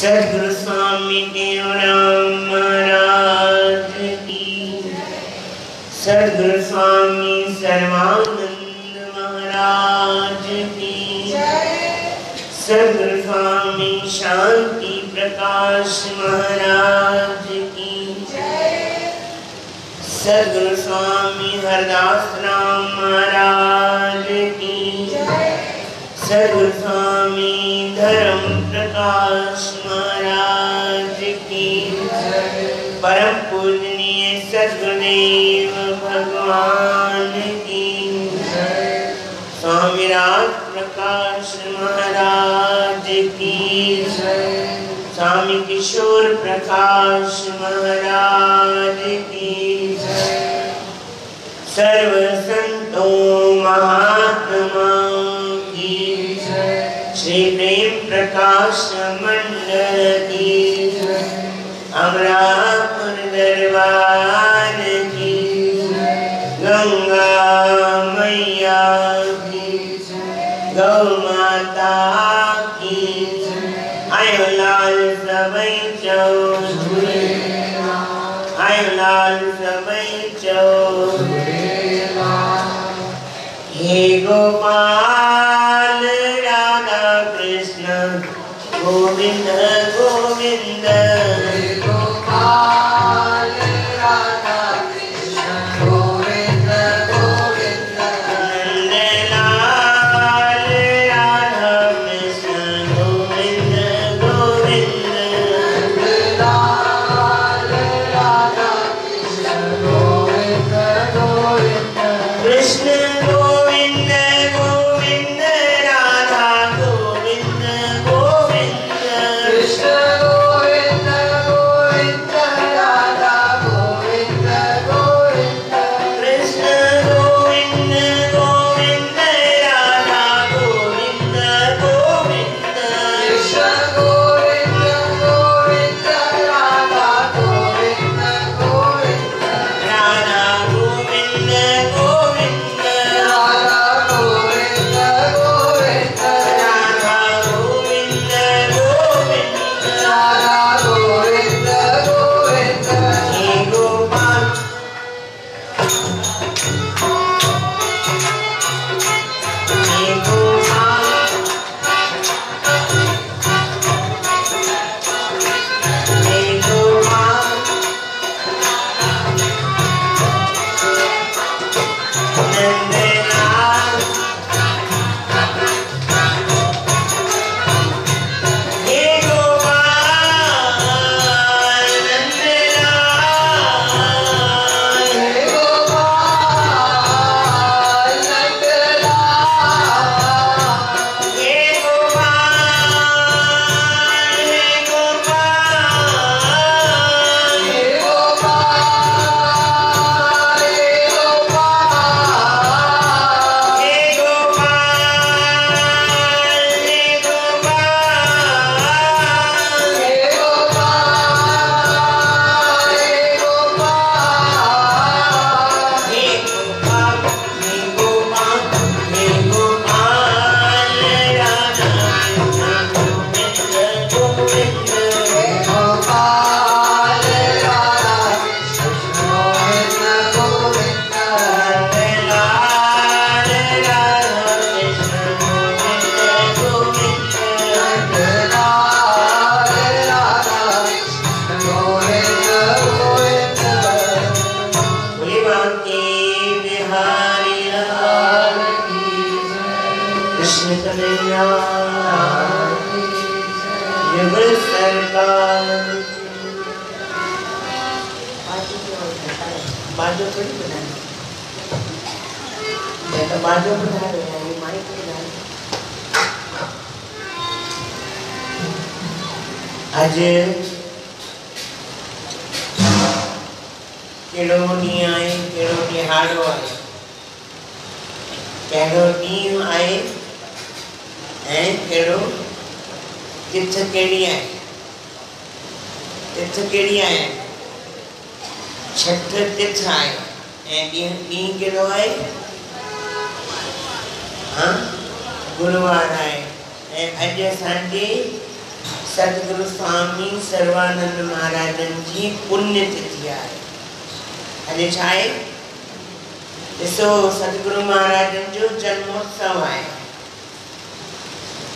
सद्गुरु स्वामी देवराम महाराज की, सद्गुरु स्वामी सर्वानंद महाराज की, सद्गुरु स्वामी शांति प्रकाश महाराज की, सद्गुरु स्वामी हरदास राम महाराज की, सद्गुरु स्वामी धर्म प्रकाश महाराज की, परम पूजनीय सद्गुरुदेव भगवान की, स्वामी राज प्रकाश महाराज की, स्वामी किशोर प्रकाश महाराज की, सर्व संतों महात्माओं की, श्री प्रेम प्रकाश मंडल की, अमरापुर दरबार की, गंगा मैया की, गौ माता की, आयो लाल सबई चौ, आयो लाल सबई चौ, हे गोपाल राधा कृष्ण गोविंद गोविंद, गोपाल राधा कृष्ण गोविंद गोविंद, नंदलाल राधा कृष्ण गोविंद गोविंद, नंदलाल राधा कृष्ण गोविंद गोविंद, कृष्ण गोविंद गोविंद राधा गोविंद गोविंद, कृष्ण गोविंद गोविंद राधा गोविंद गोविंद, कृष्ण गोविंद गोविंद राधा गोविंद गोविंद, कृष्ण गोविंद गोविंद राधा गोविंद गोविंद, राधा गोविंद गोविंद, राधा गोविंद गोविंद, राधा गोविंद गोविंद, राधा गोविंद गोविंद, हे गोपाल हे गोपाल हे गोपाल नंदलाल हे गोपाल नंदलाल हे गोपाल नंदलाल, हे गोपाल हे गोपाल हे गोपाल, हे गोपाल, हे गोपाल हे गोपाल हे गोपाल, हे गोपाल हे गोपाल हे गोपाल राधा कृष्ण गोविंद गोविंद, हे गोपाल राधा कृष्ण गोविंद गोविंद, नंदलाल राधा कृष्ण गोविंद गोविंद, नंदलाल राधा कृष्ण गोविंद गोविंद, भोलेबांके बिहारी लाल की कृष्ण कन्हैया युगल सरकार बाजू थोड़ी बनानी, मैं तो बाजू बना रही हूँ, ये माइक बना रही हूँ। आज केड़ो ॾींहुं आहे, केड़ो ॾिहाड़ो आहे, कहिड़ो ॾींहुं आहे ऐं कहिड़ो तिथ कहिड़ी आहे, तिथ कहिड़ी आहे, छठ तिथ आहे ऐं ॾींहुं कहिड़ो आहे, हाँ गुरुवार आहे ऐं अॼु असांजी सतगुरु स्वामी सर्वानंद महाराजन जी पुण्यतिथि आहे। अॼु छा आहे? ॾिसो सतगुरु महाराजन जो जन्मोत्सव आहे।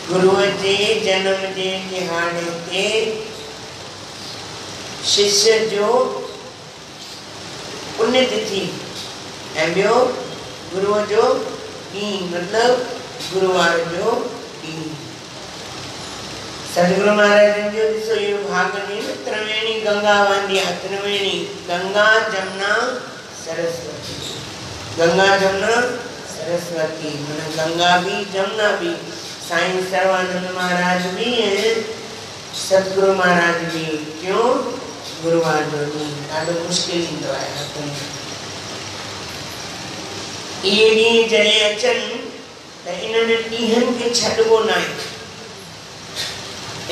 गुरुअ जे जन्म जे दिहाड़े ते शिष्य जो पुण्यतिथि ऐं ॿियो गुरुअ जो ॾींहुं मतलब गुरुवार जो ॾींहुं। सतगुरु महाराजन जो ॾिसो इहो भागनी त्रिवेणी गंगा वहंदी आहे। त्रिवेणी गंगा जमुना सरस्वती, गंगा जमुना सरस्वती माना गंगा भी जमुना भी। साईं सर्वानंद महाराज भी हैं, सतगुरु महाराज भी। क्यों? गुरुवार जो ॾींहुं ॾाढो मुश्किल ईंदो आहे हथ में। इहे ॾींहं जॾहिं अचनि त इन्हनि ॾींहंनि खे छॾिबो न आहे।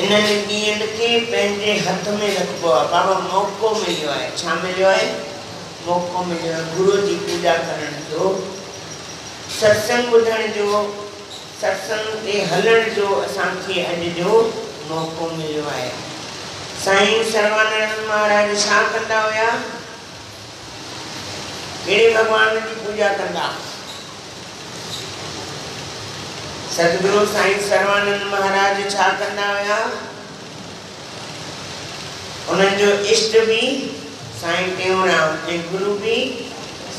इन्हनि ॾींहंनि खे पंहिंजे हथ में रखिबो आहे। बाबा मौक़ो मिलियो आहे। छा मिलियो आहे? मौक़ो मिलियो आहे गुरू जी पूॼा करण जो, सत्संग ॿुधण जो, सत्संग ते हलण जो असांखे अॼु जो मौक़ो मिलियो आहे। साईं सर्वानंद महाराज छा कंदा हुया? कहिड़े भगवान जी पूॼा कंदा? सतगुरु साईं सर्वानंद महाराज छा कंदा हुया? उन्हनि जो इष्ट भी साईं टेऊंराम ऐं गुरु भी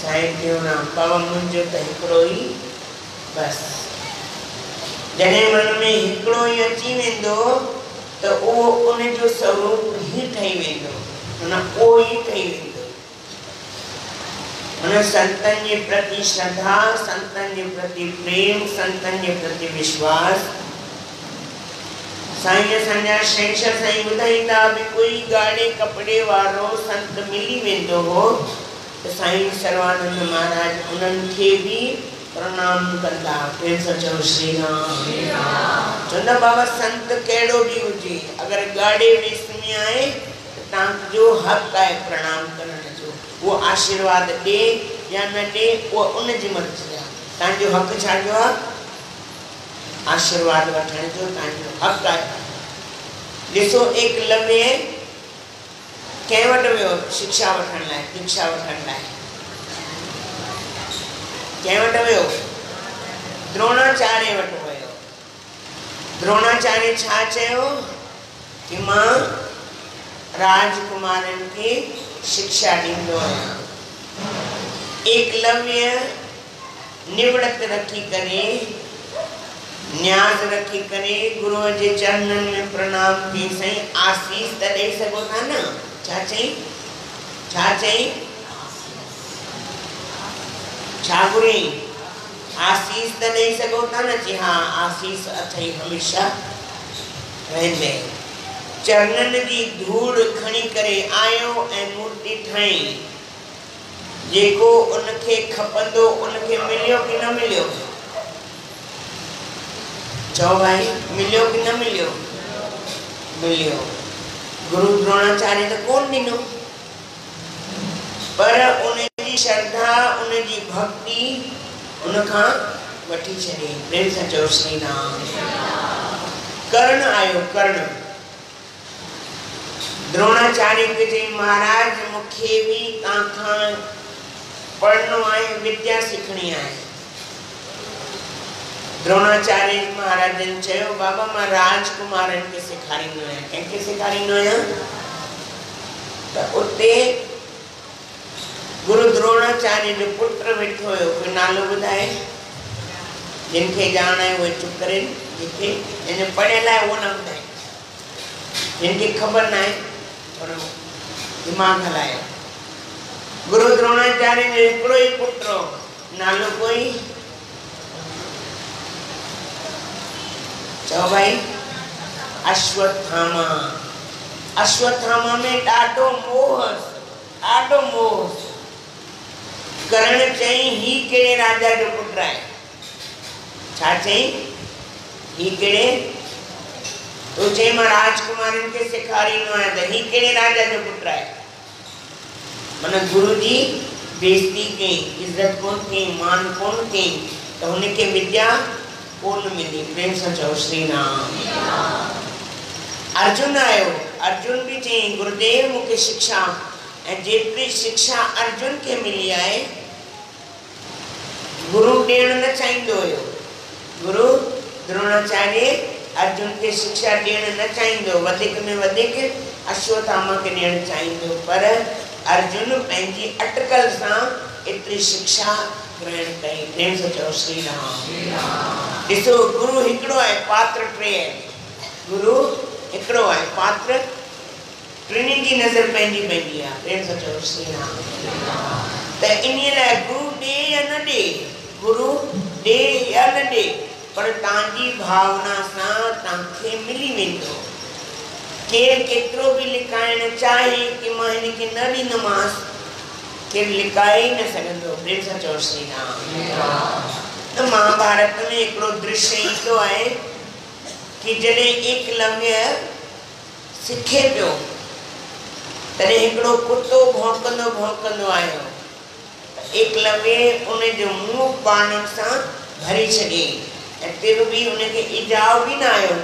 साईं टेऊंराम। बाबा मुंहिंजो त हिकिड़ो ई बस। जॾहिं मन में हिकिड़ो ई अची वेंदो त उहो उन जो स्वरूप ही ठही वेंदो, माना उहो ई ठही वेंदो। उन संतनि जे प्रति श्रद्धा, संतनि जे प्रति प्रेम, संतनि जे प्रति विश्वास। साईं असांजा शहंशाह साईं ॿुधाईंदा भी कोई ॻाढ़े कपिड़े वारो संत मिली वेंदो हो त साईं सर्वानंद महाराज उन्हनि खे भी प्रणाम कंदा। फिर से चओ श्री राम। चवंदा बाबा संत कहिड़ो भी हुजे अगर ॻाढ़े वेश में आहे त तव्हांजो हक़ आहे प्रणाम करण जो। वो आशीर्वाद ॾे या न ॾे वो उनजी मर्ज़ी आहे। तव्हांजो हक़ छाजो आहे? आशीर्वाद वठण जो तव्हांजो हक़ आहे। ॾिसो एकलव्य कंहिं वटि वियो शिक्षा वठण लाइ, दीक्षा वठण लाइ? कंहिं वटि वियो? द्रोणाचार्य वटि वियो। द्रोणाचार्य छा चयो कि मां राजकुमारनि खे शिक्षा ॾींदो आहियां। एकलव्य निवृत रखी करे, न्याज रखी करे गुरुअ जे चरणनि में प्रणाम कई। साईं आसीस त ॾेई सघो था न? छा चई? छा चई? छा घुरी? आसीस त ॾेई सघो था न? जी हाँ, आसीस अथई हमेशा रहंदे। चरणनि जी धूड़ खणी करे आयो ऐं मूर्ति ठाही। जेको उनखे खपंदो उनखे मिलियो कि न मिलियो? चओ भाई, मिलियो कि न मिलियो? मिलियो। गुरु द्रोणाचार्य त कोन ॾिनो, पर उनजी श्रद्धा, उनजी भक्ति उनखां वठी छॾी। प्रेम सां चओ श्री राम। कर्ण आयो, कर्ण। द्रोणाचार्य खे चई महाराज मूंखे भी तव्हांखां पढ़णो आहे, विद्या सिखणी आहे। द्रोणाचार्य महाराजन चयो बाबा मां राजकुमारनि खे सेखारींदो आहियां। कंहिंखे सेखारींदो आहियां? त उते गुरु द्रोणाचार्य जो पुत्र वेठो हुयो। कोई नालो ॿुधाए? जिनखे ॼाण आहे उहे चुप करे, जिनखे जिन पढ़ियल आहे उहो न ॿुधाए, जिनखे ख़बर न आहे थोरो दिमाग़ हलायो। गुरु द्रोणाचार्य जो हिकिड़ो ई पुत्र हो, नालो कोई? चओ भाई। अश्वत्थामा। अश्वत्थामा में ॾाढो मोह, ॾाढो मोह। कर्ण चई ही कहिड़े राजा जो पुत्र आहे? छा चई? ही कहिड़े? तो चई मां राजकुमारनि खे सेखारींदो आहियां त ही कहिड़े राजा जो पुत्र आहे? माना गुरु जी बेइज्जती कई, इज्जत कोन कई, मान कोन कई, त हुनखे विद्या कोन मिली। प्रेम सां चओ श्री राम। अर्जुन आयो, अर्जुन भी चई गुरुदेव मूंखे शिक्षा, ऐं जेतिरी शिक्षा अर्जुन खे मिली आहे गुरु ॾियणु न चाहींदो हुयो। गुरु द्रोणाचार्य अर्जुन खे शिक्षा ॾियणु न चाहींदो, वधीक में वधीक अश्वत्थामा खे ॾियणु चाहींदो, पर अर्जुन पंहिंजी अटकल सां एतिरी शिक्षा ग्रहण कई। प्रेम सां चओ श्री राम। ॾिसो गुरु हिकिड़ो आहे, पात्र टे आहिनि। गुरु हिकिड़ो आहे, पात्र टिनी जी नज़र पंहिंजी पंहिंजी आहे। प्रेम सां चओ श्री राम। त इन लाइ गुरु ॾे या न ॾे, गुरु ॾे या न ॾे, पर तव्हांजी भावना सां तव्हांखे मिली वेंदो। केरु केतिरो बि लिकाइणु चाहे कि मां हिनखे न ॾींदोमांसि, केरु लिकाए ई न सघंदो। प्रेम सां चओ श्री राम। त महाभारत में हिकिड़ो दृश्य ईंदो आहे कि जॾहिं एकलव्य सिखे पियो तॾहिं हिकिड़ो कुतो भौंकंदो भौंकंदो आयो। एकलव्य उन जो मुंहुं बाणनि सां भरे छॾियईं ऐं तिर बि उनखे इजाव बि न आयो,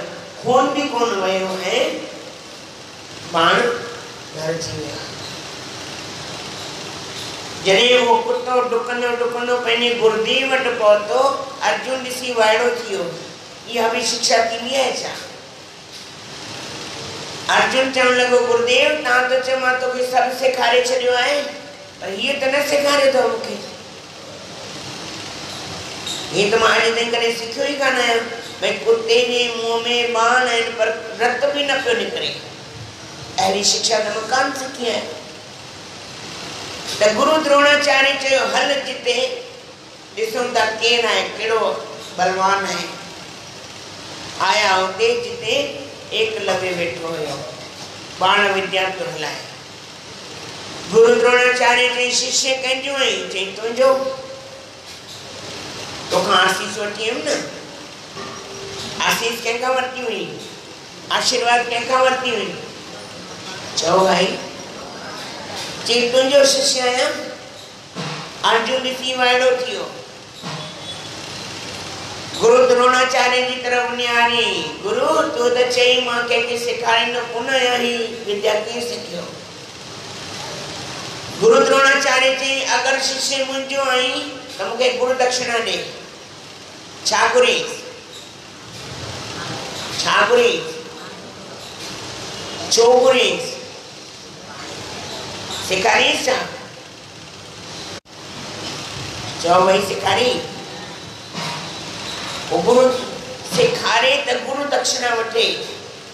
खून बि कोन वियो ऐं बाण भरिजी विया। जॾहिं उहो कुतो डुकंदो डुकंदो पंहिंजे गुरुदेव वटि पहुतो, अर्जुन ॾिसी वाइड़ो थी वियो, इहा बि शिक्षा थींदी आहे छा? अर्जुन चवण लॻो गुरुदेव तव्हां त चयो मां तोखे सभु सेखारे छॾियो आहे, पर हीअ त न सेखारियो अथव मूंखे, हीअ त मां अॼु ताईं कॾहिं सिखियो ई कान आहियां। भई कुते जे मुंहं में बाण आहिनि पर रत बि न पियो निकिरे, अहिड़ी शिक्षा त मां कान सिखी आहे। त गुरु द्रोणाचार्य चयो हल जिते ॾिसूं था केरु आहे, कहिड़ो बलवान आहे। आया हुते जिते एकलव्य वेठो हुयो, बाण विद्या पियो हलाए। गुरु द्रोणाचार्य चई शिष्य कंहिंजो आई? चई तुंहिंजो, तोखां आसीस वठी हुयमि न। आसीस कंहिंखां वरिती हुई? आशीर्वाद कंहिंखां वरिती हुई? चओ भाई। चई तुंहिंजो शिष्य आहियां। अर्जुन ॾिसी वाइड़ो थी वियो, गुरु द्रोणाचार्य जी तरफ निहारी। गुरु तूं त चई मां कंहिंखे सेखारींदो कोन आहियां, ही विद्या कीअं सिखियो? गुरु द्रोणाचार्य चई अगरि शिष्य मुंहिंजो आई त मूंखे गुरु दक्षिणा ॾे। छा घुरीं? छा घुरीं? छो घुरीं? सेखारीस छा? चओ भई सेखारी। गुरु सेखारे त गुरु दक्षिणा वठे,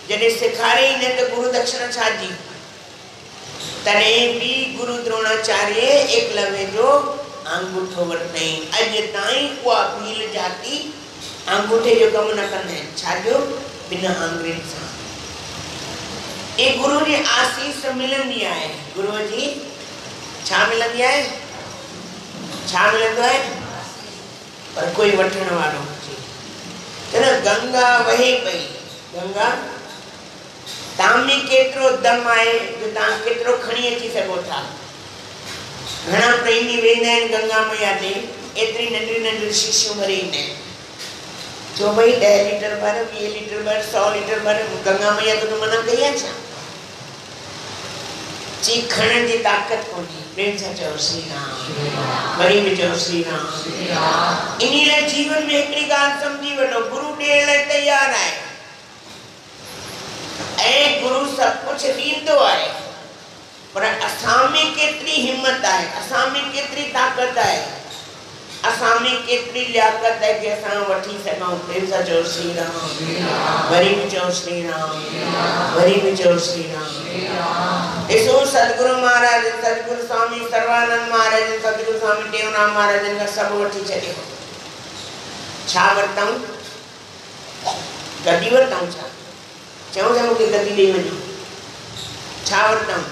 जॾहिं सेखारे ई न त गुरु दक्षिणा छा जी? तॾहिं बि गुरु द्रोणाचार्य एकलव्य जो अंगूठो वरितईं। अॼु ताईं उहा भील जाती अंगूठे जो कमु न कंदा आहिनि। छाजो? बिना आंगुरियुनि सां। ये गुरु जी आसीस मिलंदी आहे। गुरुअ जी छा मिलंदी आहे? छा मिलंदो आहे? पर कोई वठण वारो हुजे। त गंगा वहे पई, गंगा तव्हां में केतिरो दम आहे जो तव्हां केतिरो खणी अची सघो था। घणा प्रेमी वेंदा आहिनि गंगा मैया ते, एतिरी नंढियूं नंढियूं शीशियूं भरे ईंदा आहिनि। चओ भई 10 लीटर भर, 20 लीटर भर, 100 लीटर भर, गंगा मैया तो मना कई आहे छा? ची खणण जी ताकत कोन्हे। प्रेम सां चओ श्री राम। वरी बि चओ श्री राम। इन लाइ जीवन में हिकिड़ी ॻाल्हि सम्झी वठो, गुरु ॾियण लाइ तयार आहे ऐं गुरु सभु कुझु ॾींदो आहे, पर असां में केतिरी हिम्मत आहे, असां में केतिरी ताक़त आहे, असां में केतिरी लियाकत है कि असां वठी सघूं। प्रेम सां चओ श्री राम। वरी बि चओ श्री राम। वरी बि चओ श्री राम। ॾिसो सतगुरु महाराज, सतगुरु स्वामी सर्वानंद महाराज, सतगुरु स्वामी टेऊराम महाराजन खां सभु वठी छॾियो। छा वरितऊं? गदी वरितऊं छा? चऊं था मूंखे गदी ॾेई वञो। छा वरितऊं?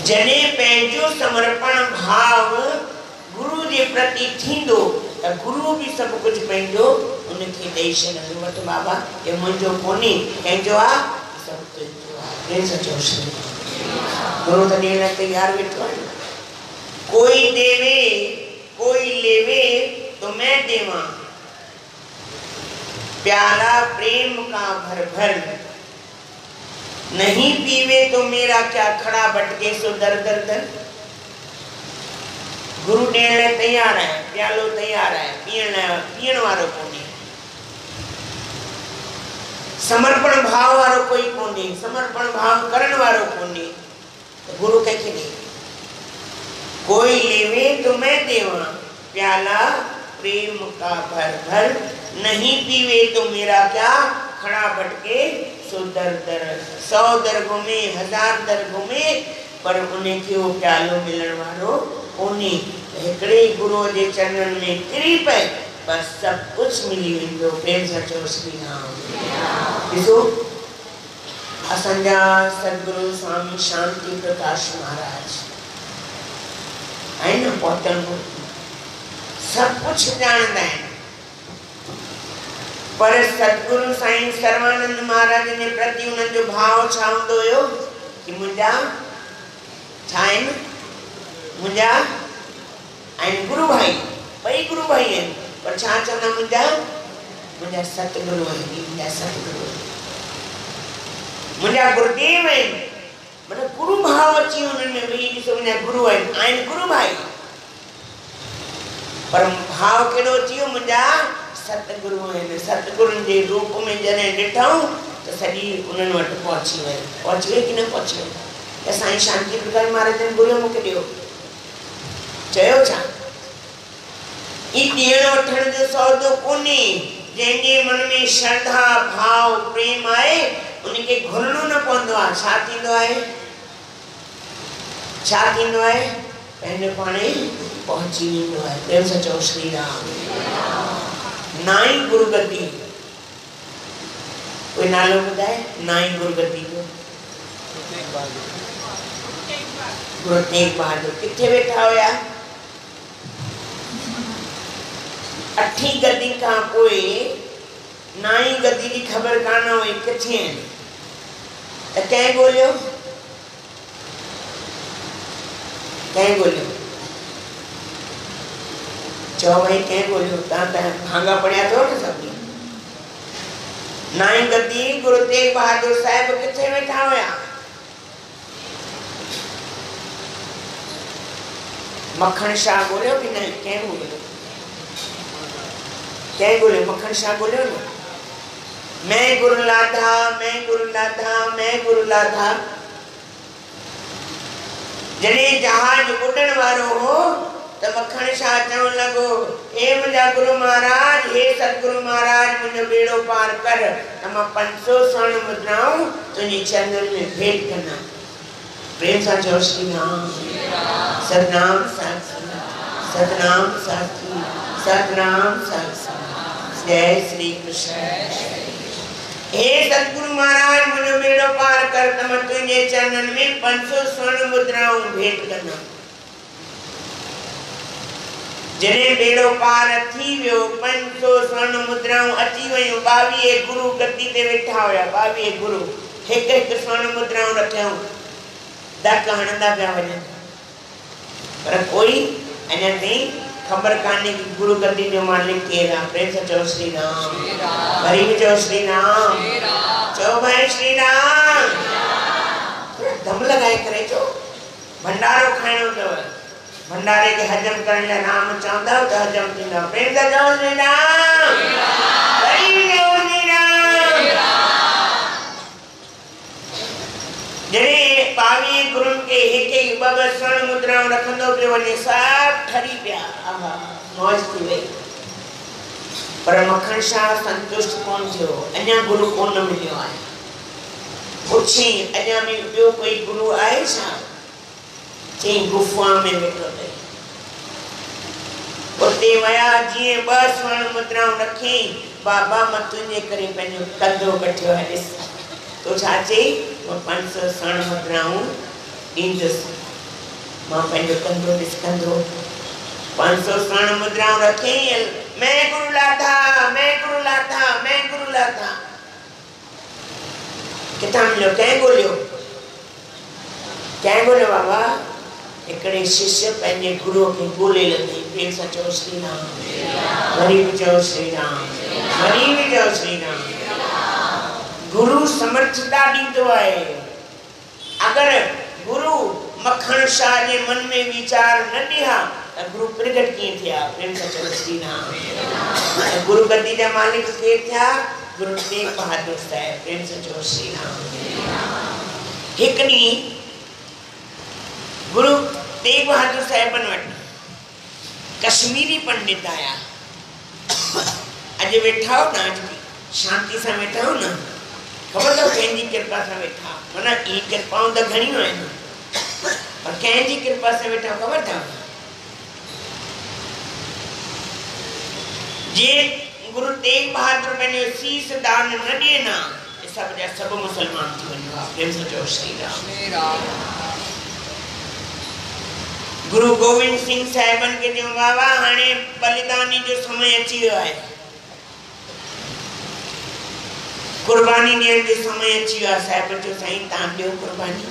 जॾहिं पंहिंजो समर्पण भाव गुरु जे प्रति थींदो त गुरु बि सभु कुझु पंहिंजो उनखे ॾेई छॾंदो। वठि बाबा, हे मुंहिंजो कोन्हे, कंहिंजो आहे, सभु तुंहिंजो आहे। प्रेम सां चओ श्री राम। गुरु त ॾियण लाइ तयार वेठो आहे। कोई देवे कोई लेवे तो मैं देवा, प्याला प्रेम का भर भर, नहीं पीवे तो मेरा क्या, खड़ा भटके सो दर दर दर। गुरु ॾियण तैयार है, प्यालो तैयार है, पीअण वारो कोन्हे। समर्पण भाव वारो कोई कोन्हे, समर्पण भाव करण वारो कोन्हे। तो गुरु कंहिंखे ॾे? कोई लेवे तो मैं देवा, प्याला प्रेम का भर भर, नहीं पीवे तो मेरा क्या, खड़ा भटके सो दर दर। 100 दर घुमे, 1000 दर घुमे, पर उन्हें के वो प्यालो मिलण वारो कोन्हे। हिकड़े गुरु जे चरणन में किरी पए, बस सब कुछ मिली वेंदो। प्रेम सां चओ श्री राम। ॾिसो असांजा सदगुरु स्वामी शांति प्रकाश महाराज आहिनि न, पहुतल सब कुछ जानदा आहिनि, पर सदगुरु साईं सर्वानंद महाराज ने प्रति उन्हनि जो भाव छा हूंदो हुयो कि मुंहिंजा छा आहिनि, मुंहिंजा आहिनि गुरु भाई, ॿई गुरु भाई आहिनि, पर छा चवंदा, मुंहिंजा सतगुरु आहिनि, मुंहिंजा सतगुरु, मुंहिंजा गुरुदेव आहिनि। मतलब गुरु भाव अची उन्हनि में वेही, ॾिसो मुंहिंजा गुरु आहिनि गुरु भाई, पर भाव कहिड़ो अची वियो, मुंहिंजा सतगुरु आहिनि। सतगुरुनि जे रूप में जॾहिं ॾिठऊं त सॼी उन्हनि वटि पहुची वई कि न पहुची वई। त साईं शांति प्रकाश महाराज जन गुरु मूंखे ॾियो, चयो छा, ई ॾियण वठण जो सौदो कोन्हे। जंहिंजे मन में श्रद्धा भाव प्रेम आहे उनखे घुरणो न पवंदो आहे। छा थींदो आहे, छा थींदो आहे, पंहिंजो पाणे पहुची वेंदो आहे। प्रेम सां चओ श्री राम। नाई गुरुगद्दी, कोई नालो ॿुधाए, नाई गुरुगद्दी जो? गुरु तेग बहादुर किथे वेठा हुया? 8 गद्दी खां पोइ नाई गद्दी जी ख़बर कान हुई किथे आहिनि। त कंहिं ॻोल्हियो, कंहिं ॻोल्हियो, चओ भाई कंहिं ॻोल्हियो? तव्हां त भांगा पढ़िया अथव न सभिनी। नाई गद्दी गुरु तेग बहादुर साहिब किथे वेठा हुया? मखण शाह ॻोल्हियो कि न? कंहिं ॻोल्हियो, कंहिं ॻोल्हियो? मखण शाह ॻोल्हियो न। मैं गुरु लाधा, मैं गुरु लाधा, मैं गुरु लाधा। जॾहिं जहाज उॾण वारो हो त मखण शाह चवण लॻो, हे मुंहिंजा गुरु महाराज, हे सतगुरु महाराज, मुंहिंजो बेड़ो पार कर, त मां 500 स्वर्ण मुद्राऊं तुंहिंजे चरणनि में भेंट कंदा। प्रेम सां चओ श्री राम। सतनाम साखी, सतनाम साखी, सतनाम साखी। जय श्री कृष्ण। हे सतगुरु महाराज, मुंहिंजो बेड़ो पार कर, त मां तुंहिंजे चरणनि में 500 स्वर्ण मुद्राऊं भेंट कंदा। जॾहिं बेड़ो पार थी वियो, 500 स्वर्ण मुद्राऊं अची वयूं। 22 गुरु गद्दी ते वेठा हुया, 22 गुरु हिकु स्वर्ण मुद्राऊं रखियऊं, धक हणंदा पिया वञनि, पर कोई अञा ताईं ख़बर कान्हे कि गुरु गद्दी जो मालिक केरु आहे। प्रेम सां चओ श्री राम। वरी बि चओ श्री राम। चओ भाई श्री राम। दम लॻाए करे चओ। भंडारो खाइणो अथव, भंडारे के हजम करण लाइ नाम चवंदा त हजम थींदा। प्रेम सां चओ श्री राम। वरी बि चओ श्री राम। जॾहिं 22 गुरुनि खे हिकु 2 स्वर्ण मुद्राऊं रखंदो पियो वञे, सभु ठरी पिया, मौज थी वई। पर मखण शाह संतुष्ट कोन थियो, अञा गुरु कोन मिलियो आहे। पुछी अञा बि ॿियो कोई गुरु आहे छा? चई गुफ़ा में वेठो अथई। उते विया, जीअं 2 स्वर्ण मुद्राऊं रखी, बाबा मां तुंहिंजे करे पंहिंजो कंधो कटियो आहे, ॾिस। तो छा चई, मां 500 स्वर्ण मुद्राऊं ॾींदुसि, मां पंहिंजो कंधो ॾिस, कंधो 500 स्वर्ण मुद्राऊं रखी। मैं गुरु लाधा, मैं गुरु लाधा, मैं गुरु लाधा। किथां मिलियो? कंहिं ॻोल्हियो? कंहिं ॻोल्हियो बाबा? हिकिड़े शिष्य पंहिंजे गुरुअ खे ॻोल्हे लथई। प्रेम सां चओ श्री राम। वरी बि चओ श्री राम। वरी भी चओ श्री राम। गुरु समर्थता ॾींदो आहे। अगर गुरु मखण शाह जे मन में विचार न ॾिया त गुरु प्रगट कीअं थिया? प्रेम सां चओ श्री राम। गुरु गद्दी जा मालिक केर थिया? गुरु तेग बहादुर साहिब। प्रेम सां चओ श्री राम। हिक ॾींहुं गुरु तेग बहादुर साहिबन वटि कश्मीरी पंडित आया। अॼु वेठा हो ना, शांति सां वेठा हो ना, खबर अथव कंहिंजी कृपा सां वेठा। माना ई कृपाऊं त घणियूं आहिनि, पर कंहिंजी कृपा सां वेठा खबर अथव? जे गुरु तेग बहादुर पंहिंजो सीस दान न ॾिए ना, सभु जा सभु मुसलमान थी वञो आहे। प्रेम सां चओ श्री राम। गुरु गोविंद सिंह साहिबन के जो बाबा हाणे बलिदानी जो समय अची वियो आहे, कुर्बानी ॾियण जो समय अची वियो आहे। साहिब चयो साईं तव्हां ॾियो कुर्बानी,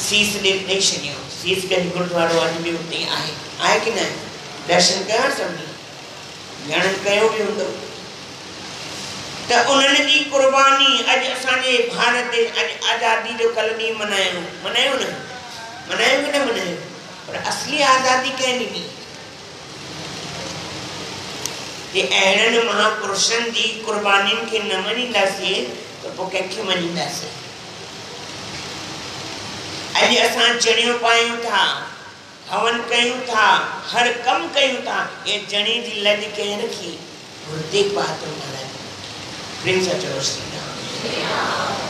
सीस ॾेई छॾियो। सीसगंज गुरुद्वारो अॼु बि उते आहे कि न? दर्शन कया सभिनी ॼणनि कयो बि हूंदो। त उन्हनि जी कुर्बानी अॼु असांजे भारत देश अॼु आज़ादी जो कल ॾींहुं मनायूं न, मनायूं कि न मनायूं? पर असली आज़ादी कंहिं ॾिनी? जे अहिड़नि महापुरुषनि जी कुर्बानियुनि खे न मञींदासीं त पोइ कंहिंखे मञींदासीं? अॼु असां जणियूं पायूं था, हवन कयूं था, हर कम कयूं था, ये जणी जी लज कंहिं रखी? गुरु तेग बहादुर महाराज। प्रेम सां चओ श्री राम।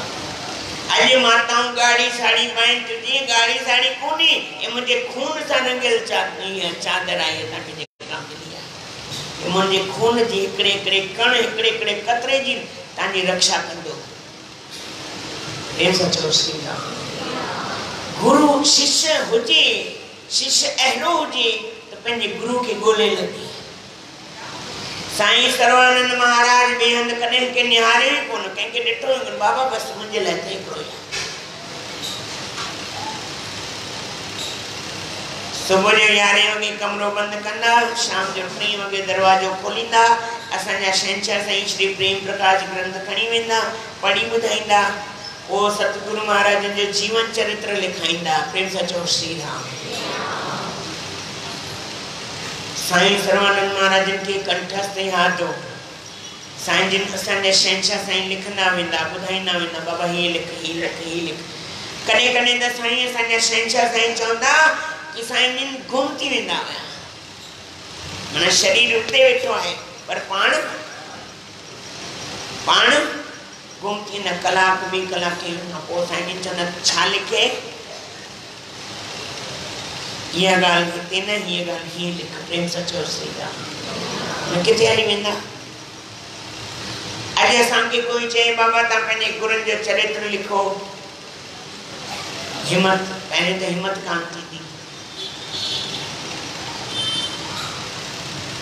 अॼु माताऊं गाड़ी साड़ी पाइनि थियूं, जीअं गाड़ी साड़ी कोन्हे, ये मुंहिंजे खून सां रंगियल चादर आहे तव्हांखे जेका मिली आहे। ये मुंहिंजे खून जी हिकिड़े हिकिड़े कण, हिकिड़े हिकिड़े कतरे जी तव्हांजी रक्षा कंदो। प्रेम सां चओ श्री राम। गुरु शिष्य हुजे, शिष्य अहिड़ो हुजे त पंहिंजे गुरु खे ॻोल्हे लॻे। साईं सर्वानंद महाराज ॿिए हंधि कॾहिं के निहारियो ई कोन, कंहिंखे ॾिठो ई कोन। बाबा बसि मुंहिंजे लाइ त हिकिड़ो ई आहे। सुबुह जो 11 वॻे कमरो बंदि कंदा, शाम जो 3 वॻे दरवाजो खोलींदा। असांजा शहंशाह साईं श्री प्रेम प्रकाश ग्रंथ खणी वेंदा, पढ़ी ॿुधाईंदा। वो सतगुरु महाराजन जो जीवन चरित्र लिखाईंदा। प्रेम सां चओ श्री राम। साईं सर्वानंद महाराजन के कंठस्थ याद हो। साईं जिन असांजा शहंशाह साईं लिखंदा वेंदा, ॿुधाईंदा वेंदा, बाबा हीअ लिख, हीअ लिख, हीअ लिख। कॾहिं कॾहिं त साईं असांजा शहंशाह साईं चवंदा कि साईं जिन गुम थी वेंदा हुया। माना शरीर उते वेठो आहे पर पाण गुम थी न। कलाक ॿी कलाके खां पोइ साईं जिन चवंदा छा लिखे? ये गाल हिते न, ये गाल हीअं लिख। प्रेम सां चओ श्री राम। किथे हली वेंदा? अॼु असांखे कोई चए बाबा तव्हां पंहिंजे गुरुनि जो चरित्र लिखो, हिम्मत, पहिरें त हिम्मत कान थींदी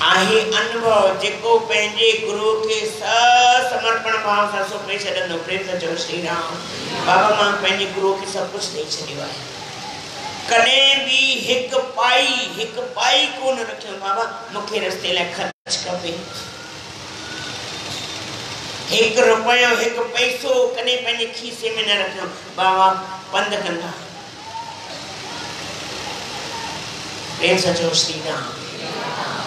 आहे। अनुभव जेको पंहिंजे गुरु खे समर्पण भाव सां सौंपे छॾंदो। प्रेम सां चओ श्री राम। बाबा मां पंहिंजे गुरु खे सभु कुझु ॾेई छॾियो आहे, कॾहिं बि हिकु पाई कोन रखियो। बाबा मूंखे रस्ते लाइ ख़र्च खपे, 1 रुपयो 1 पैसो कॾहिं पंहिंजे खीसे में न रखियो। बाबा पंध कंदा। प्रेम सां चओ श्री राम।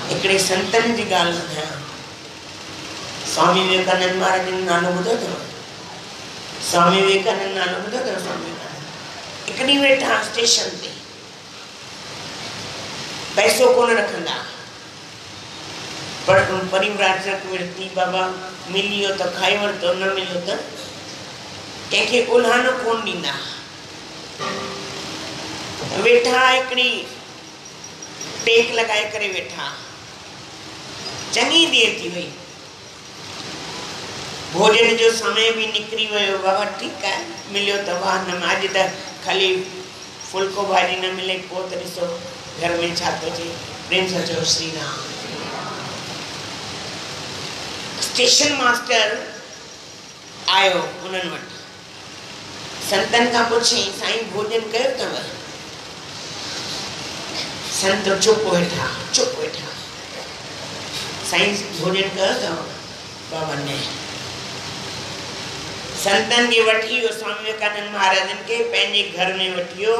हिकिड़े संतनि जी ॻाल्हि ॿुधायां। स्वामी विवेकानंद महाराज जो नालो ॿुधो अथव? स्वामी विवेकानंद नालो ॿुधो अथव? स्वामी विवेकानंद हिकु ॾींहुं वेठा स्टेशन ते, पैसो कोन रखंदा, पर परिव्राजक वृत्ति बाबा मिलियो त खाई वरितो, न मिलियो त कंहिंखे उल्हानो कोन ॾींदा। वेठा हिकिड़ी टेक लॻाए करे वेठा, चङी देर थी वई, भोजन जो समय भी निकरी वियो। बाबा ठीक है, मिलियो त वाह, न अॼु त खाली फुल्को भाॼी न मिले, पोइ त ॾिसो घर में छा थो थिए। प्रेम सां चओ श्री राम। स्टेशन मास्टर आयो उन्हनि वटि, संतन खां पुछियईं साईं भोजन कयो अथव? संत चुप वेठा। साईं भोजन कयो अथव बाबा ने संतन के वठी स्वामी विवेकानंद महाराजन के पंहिंजे घर में वठियो,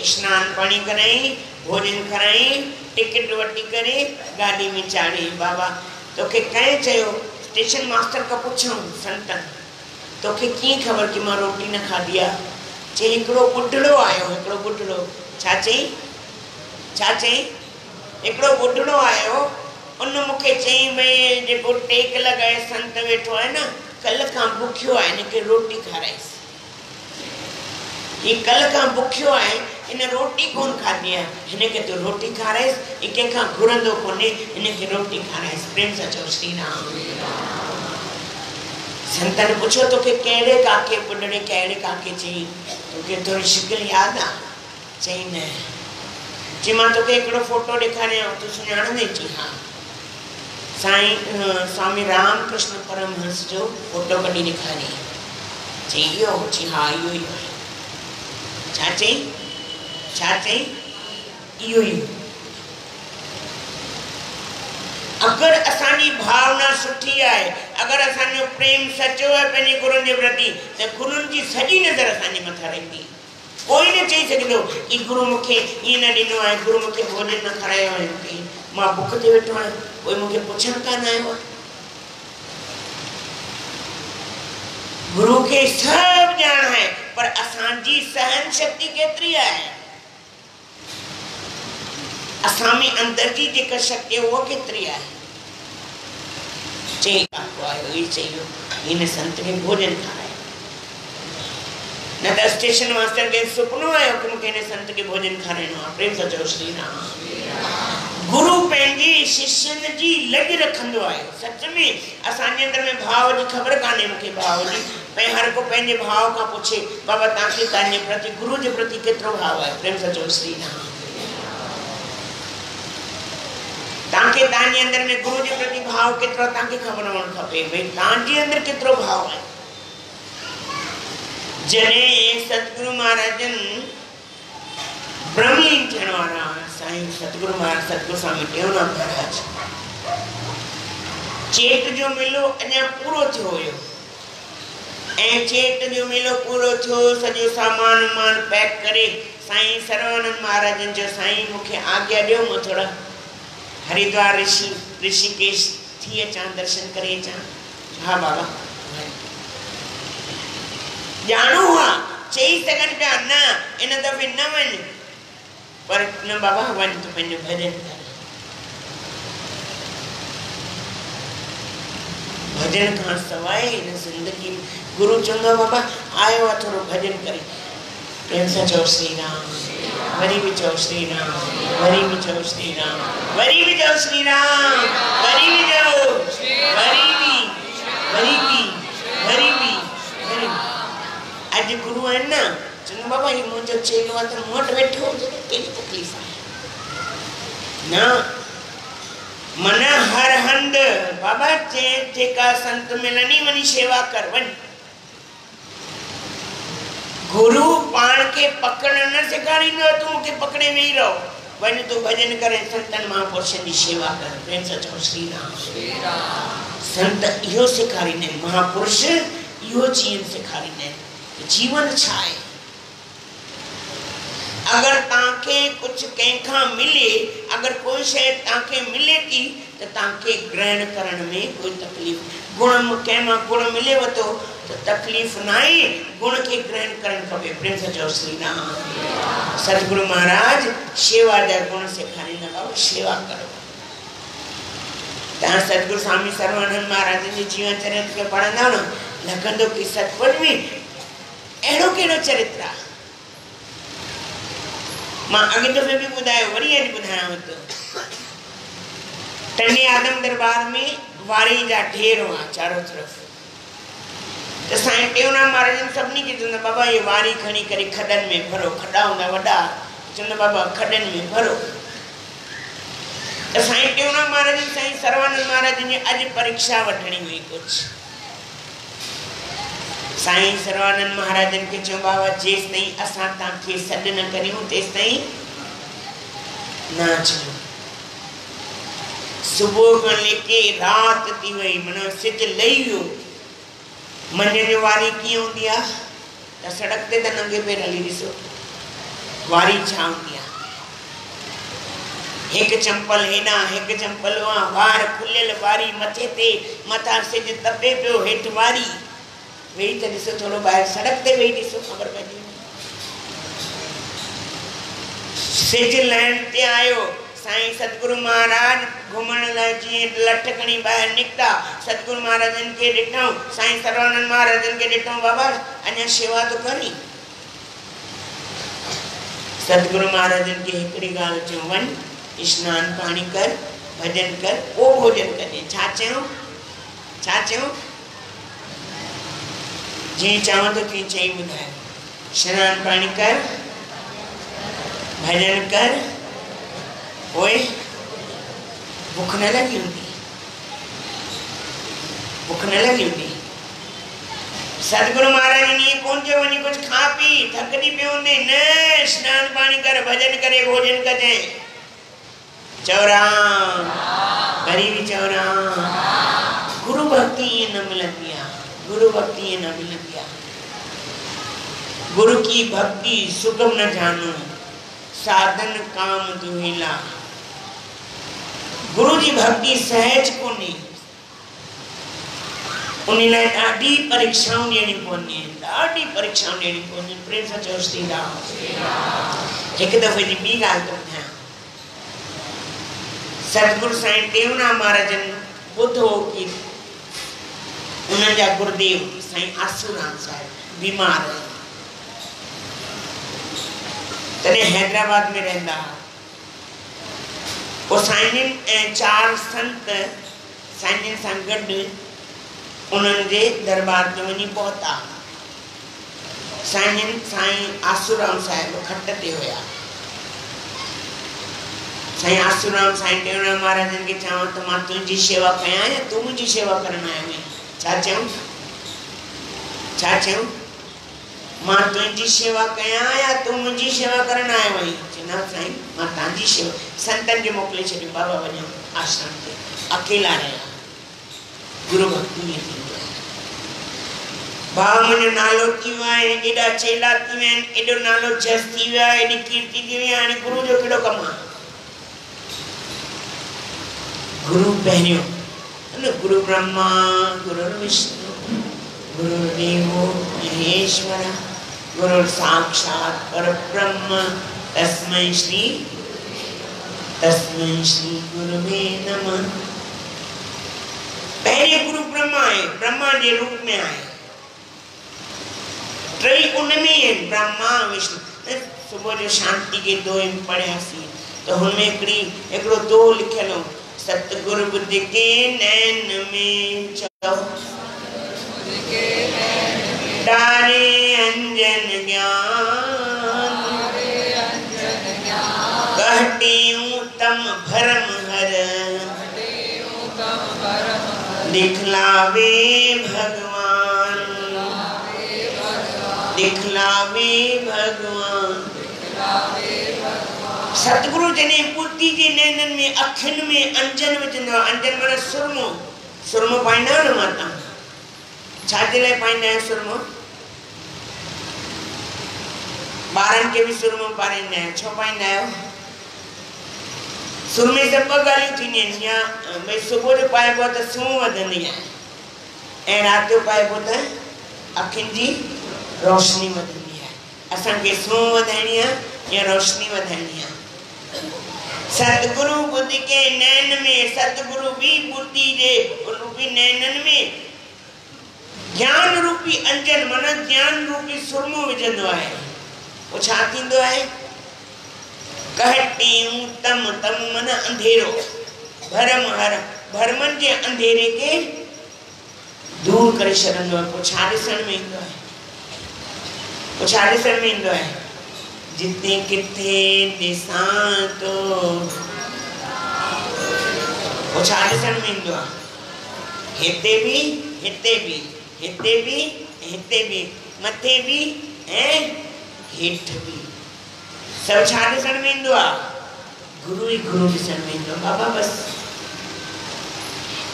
स्नान पानी कराई, भोजन कराई, टिकट वठी करे गाड़ी में चाढ़ी। बाबा तोखे कंहिं चयो? स्टेशन मास्टर का पुछूं संतन तोखे कीअं ख़बर कि मां रोटी न खाधी आहे? चई हिकिड़ो ॿुढड़ो आयो, हिकिड़ो ॿुढड़ो। छा चई? छा चई? हिकिड़ो ॿुढड़ो आयो, उन मूंखे चई भई जेको टेक लॻाए संत वेठो आहे न, कल खां बुखियो आहे, हिनखे रोटी खाराइसि। हीउ कल खां बुखियो आहे, हिन रोटी कोन खाधी आहे, हिनखे तूं रोटी खाराइसि। हीउ कंहिंखां घुरंदो कोन्हे, हिनखे रोटी खाराइसि। प्रेम सां चओ श्री राम। संतन पुछो तोखे कहिड़े काके ॿुढड़े कहिड़े काके चई? तोखे थोरी शिकिल यादि आहे? चई न। चई मां तोखे हिकिड़ो फोटो ॾेखारियां, तूं सुञाणंदे? चई हा। साईं स्वामी रामकृष्ण परमहंस जो फोटो कढी ॾेखारी। चई इहो? चई हा इहो ई आहे। छा चई? छा चई? इहो ई। अगरि असांजी भावना सुठी आहे, अगरि असांजो प्रेम सचो आहे पंहिंजे गुरुनि जे प्रति, त गुरुनि जी सॼी नज़र असांजे मथां रहंदी। कोई न चई सघंदो कि गुरु मूंखे ईअं न ॾिनो आहे, गुरु मूंखे भोजन न खारायो आहे, मां बुख ते वेठो आहियां, कोई मूंखे पुछण कान आयो आहे। गुरु खे सभु ॼाण आहे, पर असांजी सहन शक्ति केतिरी आहे, असां में अंदर जी जेका शक्ति आहे उहा केतिरी आहे। चई आयो ई चयो हिन संत खे भोजन खारायो। न त स्टेशन मास्टर खे सुपनो आयो कि मूंखे हिन संत खे भोजन खाराइणो आहे। प्रेम सां चओ श्री राम। गुरु पंहिंजे शिष्यनि जी लॼ रखंदो आहे। सच में असांजे अंदर में भाव जी ख़बर कान्हे मूंखे भाव जी, भई हर को पंहिंजे भाव खां पुछे बाबा तव्हांखे तव्हांजे प्रति गुरु जे प्रति केतिरो भाव आहे। प्रेम सां चओ श्री राम। तव्हांखे तव्हांजे अंदर में गुरु जे प्रति भाव केतिरो तव्हांखे ख़बर हुअणु खपे, भई तव्हांजे अंदर केतिरो भाव आहे। जॾहिं सतगुरु महाराजन ब्रह्मलीन थियण वारा साईं सतगुरु महाराज सतगुरु स्वामी टेऊराम महाराज, चेट जो मेलो अञा पूरो थियो हुयो ऐं चेट जो मेलो पूरो थियो, सॼो सामान वामान पैक करे साईं सर्वानंद महाराजन जो साईं मूंखे आज्ञा ॾियो, मां थोड़ा हरिद्वार ऋषिकेश थी अचां, दर्शन करे अचां। हा बाबा ॼाणो हा, चई सघनि पिया न इन दफ़े न वञ, पर न बाबा वञ तूं पंहिंजो भजन कर। भजन खां सवाइ हिन ज़िंदगी गुरु चवंदो बाबा आयो आहे थोरो भजन करे। प्रेम सां चओ श्री राम। वरी भी चओ श्री राम, वरी भी चओ श्री राम, वरी भी चओ श्री राम, वरी भी चओ, वरी भी, वरी भी, वरी भी, वरी भी। आज गुरु है ना, चंदो बाबा ये मुझे चेलो आहे त मूं वटि वेठो हुजे कहिड़ी तकलीफ़ आहे न। मन हर हंध बाबा जेका संत मिलनी वनी सेवा कर वञ। गुरु पाण के पकड़ न सेखारींदो, तू मूंखे पकड़े वेही रहो, वञ तू भजन करे, संतन महापुरुषनि जी सेवा कर। प्रेम सां चओ श्री राम। संत इहो सेखारींदा आहिनि, महापुरुष इहो जीवन सेखारींदा आहिनि। जीवन छा आहे? अगर ताके कुछ कंहिंखां मिले, अगर कोई शइ ताके मिले थी त ताके ग्रहण करण में कोई तकलीफ़, गुण कंहिंमां गुण मिलेव थो त तकलीफ़ न आहे, गुण खे ग्रहण करणु खपे। प्रेम सां चओ श्री राम। सतगुरु महाराज शेवा जा गुण सेखारींदा, बाबा शेवा करो। तव्हां सतगुरु स्वामी सर्वानंद महाराज जे जीवन चरित्र खे पढ़ंदा न, लॻंदो कि सतपुर में अहिड़ो कहिड़ो चरित्र आहे। मां अॻे दफ़े बि ॿुधायो, वरी अॼु ॿुधायांव थो। टंडे आदम दरबार में वारी जा ढेर हुआ चारों तरफ़, त साईं टेऊराम महाराजन सभिनी खे चवंदा बाबा ये वारी खणी करे खॾनि में भरो, खॾा हूंदा वॾा, चवंदा बाबा खॾनि में भरो। त साईं टेऊराम महाराजन साईं सर्वानंद महाराजन जी अॼु परीक्षा वठणी हुई कुझु। साईं सर्वानंद महाराजन के चयो बाबा जेस ताईं असां तव्हांखे सॾु न करियूं तेस ताईं न अचिजो। सुबह खां लेके रात थी वई माना सिज लही वियो मंझंदि जो वारी कीअं हूंदी आहे त सड़क ते त नंगे पेर हली ॾिसो वारी छा हूंदी आहे हिकु चंपल हेॾां हिकु चंपल वहां ॿाहिरि खुलियल वारी मथे ते मथां सिज तपे पियो हेठि वारी वेही त ॾिसो थोरो ॿाहिरि सड़क ते वेही ॾिसो ख़बर पइजी सिज लहण ते आयो साईं सतगुरु महाराज घुमण लाइ जीअं लठ खणी ॿाहिरि निकिता सतगुरु महाराजनि खे ॾिठऊं साईं सर्वानंद महाराजनि खे ॾिठऊं बाबा अञा शेवा तो करी सतगुरु महाराजनि खे हिकिड़ी ॻाल्हि चयूं वञ स्नान पाणी कर भजन कर पोइ भोजन कजे छा चयूं जीअं चवां थो तीअं चई ॿुधायो स्नान पाणी कर भजन कर ओए भूख न लगी होंगी सतगुरु महाराज ने कौन जो वनी कुछ खा पी थकदी पे होंदे न स्नान पानी कर भजन करे भोजन करे चौरा गरीबी चौरा गुरु भक्ति ये न मिलती है गुरु की भक्ति सुगम न जानो साधन काम दुहिला गुरु जी भक्ति सहज कोनी उन्हीं लाइ ॾाढी परीक्षाऊं ॾियणी पवंदी प्रेम सां चओ श्री राम हिकु दफ़े जी ॿी ॻाल्हि थो ॿुधायां सतगुरु साईं टेऊंराम महाराजनि ॿुधो कि उन्हनि जा गुरुदेव साईं आसूराम साहिब बीमार तॾहिं हैदराबाद में रहंदा वो साईं ऐं 4 संत साईं सां गॾु उन्हनि जे दरबार में वञी पहुता साईं आसूराम साहिब खट ते हुया साईं आसूराम साईं टेऊंराम महाराजनि खे चवां त मां तुंहिंजी शेवा कयां या तूं मुंहिंजी शेवा करण आयो आहीं छा चयूं मां तुंहिंजी शेवा कयां या तूं मुंहिंजी शेवा करण आयो आहीं चवंदा साईं मां तव्हांजी शेवा संतनि खे मोकिले छॾियो बाबा वञो आश्रम ते अकेला रहिया गुरु भक्ति में भाव मुंहिंजो नालो थी वियो आहे एॾा चेला थी विया आहिनि एॾो नालो जस थी वियो आहे एॾी कीर्ति थी वई आहे हाणे गुरु जो कहिड़ो कमु आहे गुरु पहिरियों गुरु ब्रह्मा गुरु विष्णु गुरुदेवो महेश्वर गुरु साक्षात परब्रह्म तस्मै श्री गुरुवे नमः पहले गुरु ब्रह्मा है ब्रह्मा के रूप में आए ट्रई उनमें है ब्रह्मा विष्णु सुबह जो शांति के दो पढ़ियासी तो उनमें एकड़ो दो लिखल हो सतगुरु बुद्ध के नैन में चौ डारे अंजन ज्ञान कहती तम भरम हर दिखलावे भगवान सतगुरु जने बुद्धि जे नैनन में अखिन में अंजन विझंदो अंजन माना सुरमो पाईंदा आहियो न माता छाजे लाइ पाईंदा आहियो सुरमो ॿारनि खे बि सुरमो पाराईंदा आहियो छो पाईंदा आहियो सुरमे से ॿ ॻाल्हियूं थींदियूं आहिनि या भई सुबुह जो पाइबो त सूंहुं वधंदी आहे ऐं राति जो पाइबो त अखियुनि जी रोशनी वधंदी आहे असांखे सूंहुं वधाइणी आहे या रोशनी वधाइणी आहे सतगुरु बुद्ध के नैन में सतगुरु भी बुद्धि जे रूपी नैनन में ज्ञान रूपी अंजन माना ज्ञान रूपी सुरमो विझंदो आहे वो छा थींदो आहे कहटियूं तम माना अंधेरो भरम हर भरमन जे अंधेरे के दूर करे छॾंदो आहे पोइ छा ॾिसण में ईंदो आहे जिते किथे ॾिसां तो पोइ छा ॾिसण में ईंदो आहे हिते भी मथे भी ऐं हेठि भी सब छा ॾिसण में ईंदो आहे गुरु ई गुरु ॾिसण में ईंदो आहे बाबा बस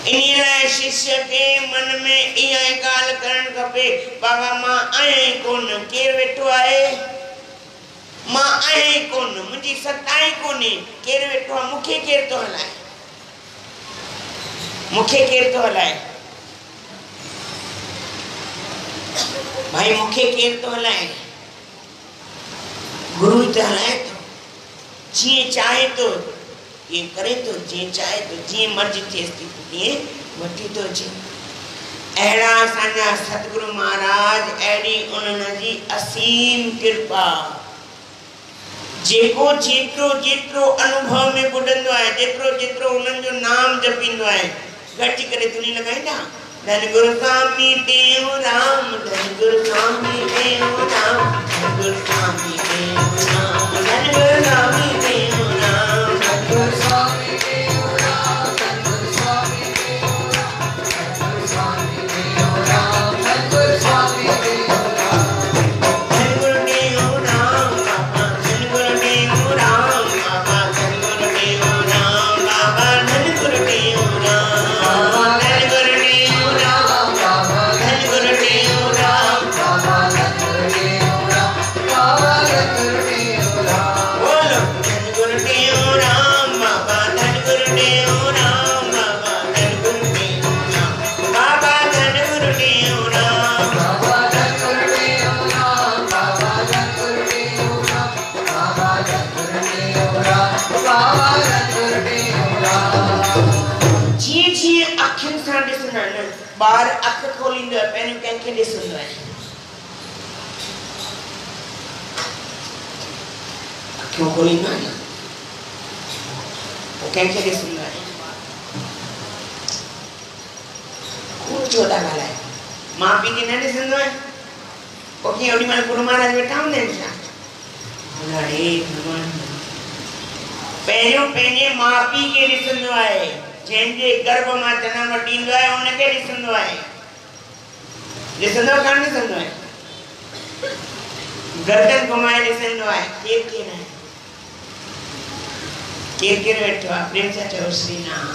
इन लाइ शिष्य के मन में इहा ॻाल्हि करण खपे, बाबा मां आहियां कोन, केर वेठो आहे, मां आहियां कोन, मुंहिंजी सताई कोन्हे, केर वेठो आहे, मूंखे केर थो हलाए, मूंखे केर थो हलाए, भाई मूंखे केर थो हलाए, गुरु त हलाए थो, जीअं चाहे थो ये करे तो, जी चाहे तो, जी मर्जी थिएसि थी तीअं वठी थो अचे। अहिड़ा असांजा सतगुरु महाराज, अहिड़ी उन्हनि जी असीम कृपा, जेको जेतिरो जेतिरो अनुभव में ॿुधंदो आहे, जेतिरो जेतिरो उन्हनि जो नाम जपींदो आहे, गॾिजी करे धुनी लॻाईंदा, धन गुरु स्वामी टेऊंराम, धन गुरु स्वामी टेऊंराम, धन गुरु स्वामी टेऊंराम, धन गुरु स्वामी टेऊंराम, धन गुरु स्वामी टेऊंराम, धन गुरु स्वामी टेऊंराम, धन गुरु स्वामी टेऊंराम, धन गुरु स्वामी टेऊंराम, धन गुरु टेऊंराम बाबा, धन गुरु टेऊंराम बाबा, धन गुरु टेऊंराम बाबा, धन गुरु टेऊंराम बाबा, धन गुरु टेऊंराम बाबा, धन गुरु टेऊंराम बाबा, धन गुरु टेऊंराम बाबा, धन गुरु टेऊंराम, बोलो धन गुरु टेऊंराम बाबा, धन गुरु टेऊंराम बाबा, धन गुरु टेऊंराम बाबा, धन गुरु टेऊंराम बाबा, धन गुरु टेऊंराम बाबा, धन गुरु टेऊंराम बाबा, धन गुरु टेऊंराम बाबा, धन गुरु टेऊंराम। जीअं जीअं अखियुनि सां ॾिसंदा आहिनि, ॿार अखि खोलींदो आहे, पहिरियों कंहिंखे ॾिसंदो आहे, अखियूं खोलींदो आहे न, पोइ कंहिंखे ॾिसंदो आहे, कूड़ छो था ॻाल्हाए, माउ पीउ खे न ॾिसंदो आहे, पोइ कीअं ओॾी महिल गुरु महाराज वेठा हूंदा आहिनि छा? हे भॻवान, पहिरियों पंहिंजे माउ पीउ खे ॾिसंदो आहे, जंहिंजे गर्भ मां जनम वठींदो आहे उनखे ॾिसंदो आहे, ॾिसंदो कान ॾिसंदो आहे, गर्दन घुमाए ॾिसंदो आहे, केरु केरु आहे, केरु केरु वेठो आहे, प्रेम सां चओ श्री राम।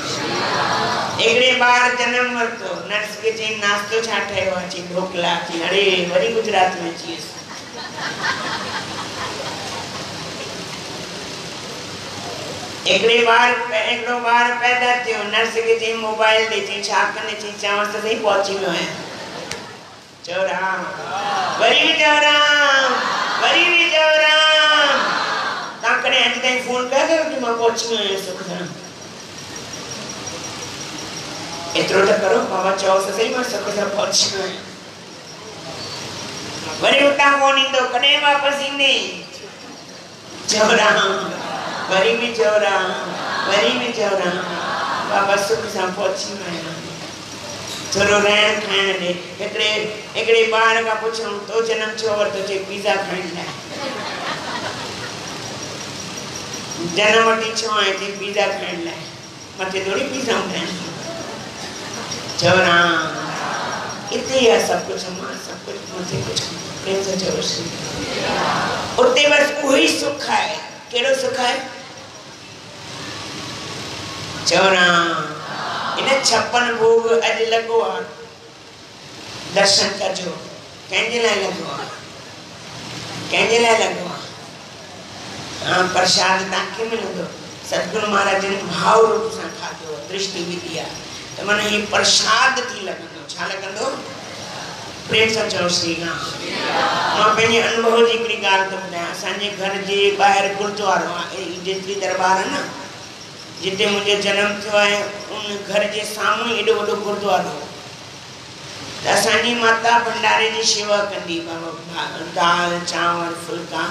हिकिड़े ॿार जनम वरितो, नर्स खे चई नाश्तो छा ठहियो आहे, चई ढोकला, चई अरे वरी गुजरात में अची वियसि, हिकिड़ो ॿार पैदा थियो, नर्स खे चई मोबाइल ॾे, चई छा कंदे, चई चवांसि त सही पहुची वियो आहियां, चओ राम, वरी बि चओ राम, वरी बि चओ राम, तव्हां कॾहिं अॼु ताईं फोन कयो अथव कि मां पहुची वियो आहियां सुख सां? एतिरो त करो, बाबा चओ त सही मां सुख सां पहुची वियो आहियां, वरी उतां फोन ईंदो, कॾहिं वापसि ईंदे, चओ राम, वरी भी चओ राम, वरी भी चओ राम, बाबा सुख सां पहुची वियो आहियां, थोरो रहण खाइण ॾे। हिकिड़े ॿार खां पुछूं तो जनम छो वरितो, चई पिज़्ज़ा खाइण लाइ, जनम वठी छो आहीं, चई पिज़्ज़ा खाइण लाइ, मथे थोड़ी पिज़्ज़ा हूंदा आहिनि, चओ राम, इते ई आहे सभु कुझु, मां सभु कुझु मथे कुझु, प्रेम सां चओ श्री, उते बसि उहो ई सुख आहे, कहिड़ो सुख आहे, चओ राम। इन 56 भोग अॼु लॻो आहे, दर्शन कजो, कंहिंजे लाइ लॻो आहे, कंहिंजे लाइ लॻो आहे, प्रसाद तव्हांखे मिलंदो, सतगुरु महाराज ने भाव रूप सां खाधो, दृष्टि विधी आहे, त माना हीउ प्रसाद थी लॻंदो, छा लॻंदो, प्रेम सां चओ श्री राम। मां पंहिंजे अनुभव जी हिकिड़ी ॻाल्हि थो ॿुधायां, असांजे घर जे ॿाहिरि गुरुद्वारो आहे, जेतिरी दरबार आहे न, जिते मुंहिंजो जनम थियो आहे, उन घर जे साम्हूं एॾो वॾो गुरुद्वारो, त असांजी माता भंडारे जी शेवा कंदी, दाल चांवर फुल्का,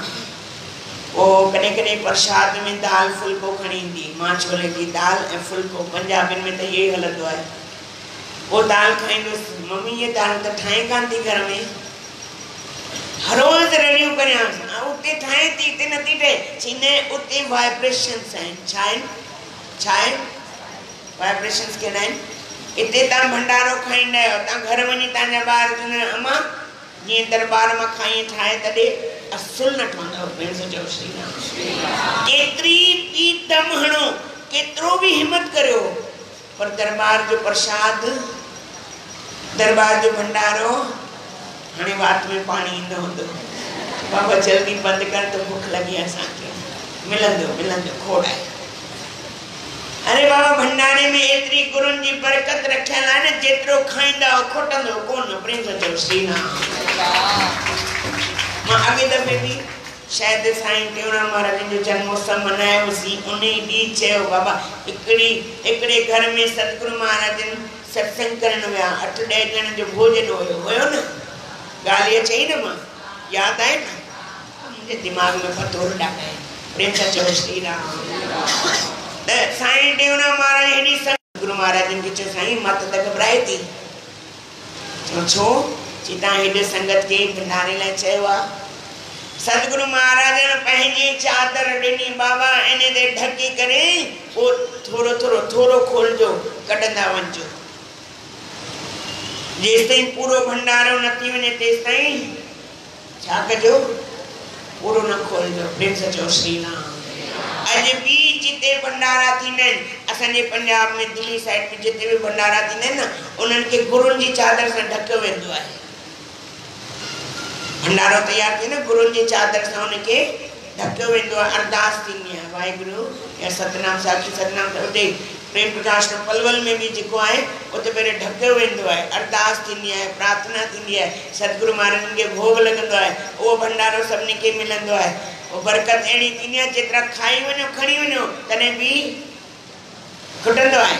पोइ कॾहिं कॾहिं प्रसाद में दाल फुल्को खणी ईंदी, मां छोले जी दाल ऐं फुल्को, पंजाबियुनि में त इहो ई हलंदो आहे, पोइ दाल खाईंदुसि, मम्मी ये दाल त ठाहे कान थी घर में, हर रोज़ रेडियो करियांसि, उते ठाहे थी, हिते नथी ठहे, चई न उते वाइब्रेशन्स आहिनि, छा आहिनि, छा आहिनि, वाइब्रेशन्स कहिड़ा आहिनि, हिते तव्हां भंडारो खाईंदा आहियो, तव्हां घर वञी तव्हांजा ॿार चवंदा आहिनि अम्मा जीअं दरबार मां खाई ठाहे त ॾे, असुल न ठहंदव, भेण सां चओ श्री राम। केतिरी बि दम हणो, केतिरो बि हिमत करियो, पर दरबार जो प्रसाद, दरबार जो भंडारो हाणे वात में पानी न होंदो। बाबा जल्दी बंद कर तो भूख लगी असांखे, मिलंदो मिलंदो खोड़ आहे। अरे बाबा भंडारे में एतरी गुरुनि जी बरकत रखियल आहे न, जेतिरो खाईंदा खोटंदो कोन। प्रेम सां चओ श्री राम। मां अॻे दफ़े बि शायदि साईं टेऊंराम महाराज जो जन्मोत्सव मनायोसीं। उन ॾींहुं चयो बाबा हिकिड़े घर में सतगुरु महाराज सत्संग करण विया, 8-10 ॼणनि जो भोजन हुयो न। ॻाल्हि चई न, मां यादि आहे न, मुंहिंजे दिमाग़ में पतो डाके। प्रेम सां चओ श्री राम। साईं टेऊंराम महाराज हेॾी सतगुरु महाराजनि खे चयो साईं मां त घबराए थी। छो? चई तव्हां हेॾे संगत खे भंडारे लाइ चयो आहे। सतगुरु महाराज ने पंहिंजी चादर ॾिनी बाबा, इन ते ढकी करे पोइ थोरो खोलजो, कढंदा वञो। जेसिताईं पूरो भंडारो न थी वञे तेसिताईं छा कजो? पूरो न खोलजो। प्रेम सां चओ श्री राम। अॼु बि जिते भंडारा थींदा आहिनि, असांजे पंजाब में दिल्ली साइड में जिते बि भंडारा थींदा आहिनि न, उन्हनि खे गुरुनि जी चादर सां ढकियो वेंदो आहे। भंडारो तैयार थिए न, गुरुनि जी चादर सां उनखे ढकियो वेंदो आहे। अरदास थींदी आहे वाहिगुरु या सतनाम साखी सतनाम। उते प्रेम प्रकाश पलवल में भी जेको आहे उते पहिरियों ढकियो वेंदो आहे, अरदास थींदी आहे, प्रार्थना थींदी आहे, सतगुरु महाराजनि खे भोग लॻंदो आहे। उहो भंडारो सभिनी खे मिलंदो आहे। वो बरकत अहिड़ी थींदी आहे, जेतिरा खाई वञो खणी वञो तॾहिं बि खुटंदो आहे,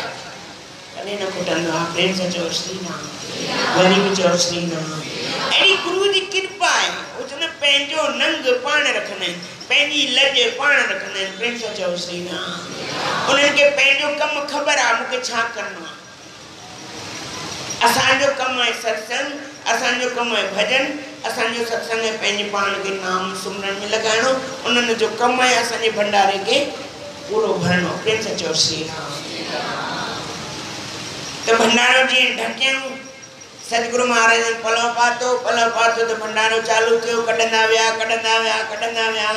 कॾहिं न खुटंदो आहे। प्रेम सां चओ श्री राम। वरी बि चओ श्री राम। अहिड़ी गुरू जी कृपा आहे। उहो चवंदा पंहिंजो नंग पाण रखंदा आहिनि, पंहिंजी लॼ पाण रखंदा आहिनि। प्रेम सां चओ श्री राम। उन्हनि खे पंहिंजो कमु ख़बर आहे मूंखे छा करिणो आहे। असांजो कमु आहे सत्संग, असांजो कमु आहे भॼन, असांजो सत्संग आहे पंहिंजे पाण खे नाम सुमरन में लॻाइणो। उन्हनि जो कमु आहे असांजे भंडारे खे पूरो भरणो। प्रेम सां चओ श्री राम। त भंडारो जीअं ढकियऊं, सतगुरु महाराज पलव पातो त भंडारो चालू थियो। कढंदा विया।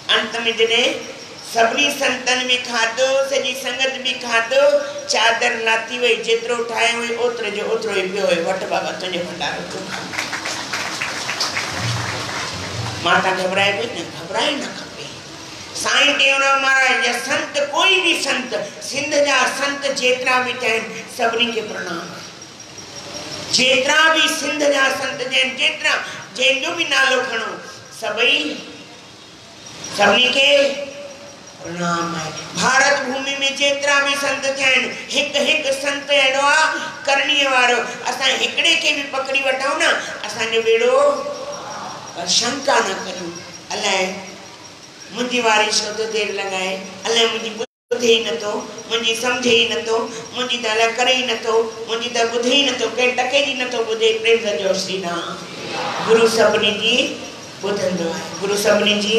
अंत में जॾहिं सभिनी संतनि बि खाधो, सॼी संगत बि खाधो, चादर लाथी वई, जेतिरो ठाहे हुई ओतिरो जो ओतिरो ई पियो हुयो। वठ बाबा तुंहिंजो भंडारो तूं खा। माता घबराए पई न, घबराए न खपे। साईं टेऊंराम महाराज या संत, कोई भी संत, सिंध जा संत जेतिरा भी आहिनि सभिनी खे प्रणाम। जेतिरा भी सिंध जा संत आहिनि, जेतिरा जंहिंजो भी नालो खणो, सभिनी खे प्रणाम आहे। भारत भूमि में जेतिरा भी संत आहिनि, हिकु संत अहिड़ो आहे करणीअ वारो। असां हिकिड़े खे भी पकड़ी वठूं न, असांजो बेड़ो। पर शंका न करूं, अलाए मुंहिंजी वारी छो थो देरि लॻाए, अलाए मुंहिंजी ॿुधे ई नथो, मुंहिंजी सम्झे ई नथो, मुंहिंजी त अलाए करे ई नथो, मुंहिंजी त ॿुधे ई नथो, कंहिं टके जी नथो ॿुधे। प्रेम सां चओ श्री राम। गुरु सभिनी जी ॿुधंदो आहे, गुरु सभिनी जी।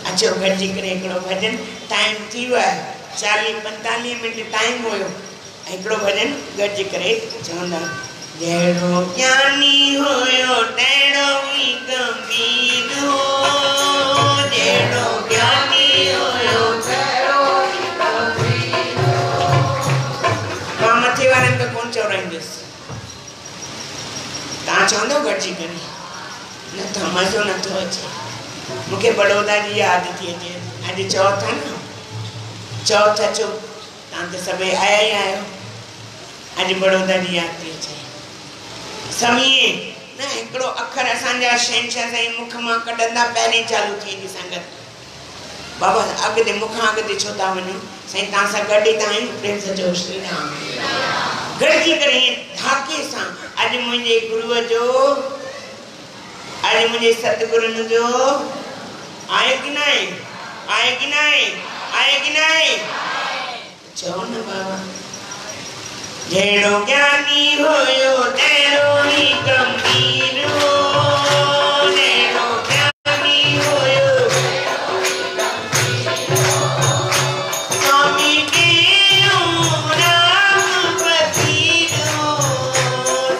अचो गॾिजी करे हिकिड़ो भॼन, टाइम थी वियो आहे, 40-45 मिंट टाइम हुयो। हिकिड़ो भॼन गॾिजी करे चवंदा। जहिड़ो ज्ञानी हुयो तहिड़ो ई गंभीर हो, जहिड़ो ज्ञानी हुयो तहिड़ो ई गंभीर हो। मां मथे वारनि खे कोन चवराईंदुसि, तव्हां चवंदो गॾिजी करे, न त मज़ो नथो अचे। मूंखे बड़ौदा जी यादि थी अचे। अॼु चौथ आहे न, चौथ अचो, तव्हां त सभई आया ई आहियो। अॼु बड़ौदा जी यादि थी अचे। समीए न हिकिड़ो अखर असांजा शहंशाह साईं मुख मां कढंदा, पहिरीं चालू थी वेंदी संगत। बाबा अॻिते मूंखां अॻिते छो था वञो, साईं तव्हां सां गॾु ई था आहियूं। प्रेम सां चओ श्री राम। गॾिजी करे धाके सां अॼु मुंहिंजे गुरूअ जो, अॼु मुंहिंजे सतगुरुनि जो आहे कि न आहे, आहे कि न आहे, आहे कि न आहे? चओ न बाबा। जहिड़ो ज्ञानी हुयो तहिड़ो ई गंभीर हो, जहिड़ो ज्ञानी हुयो स्वामी टेऊं राम पतीरो,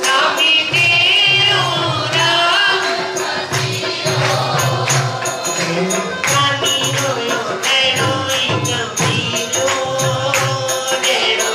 स्वामी टेऊं राम पतीरो। ज्ञानी हुयो तहिड़ो ई गंभीर हो, जहिड़ो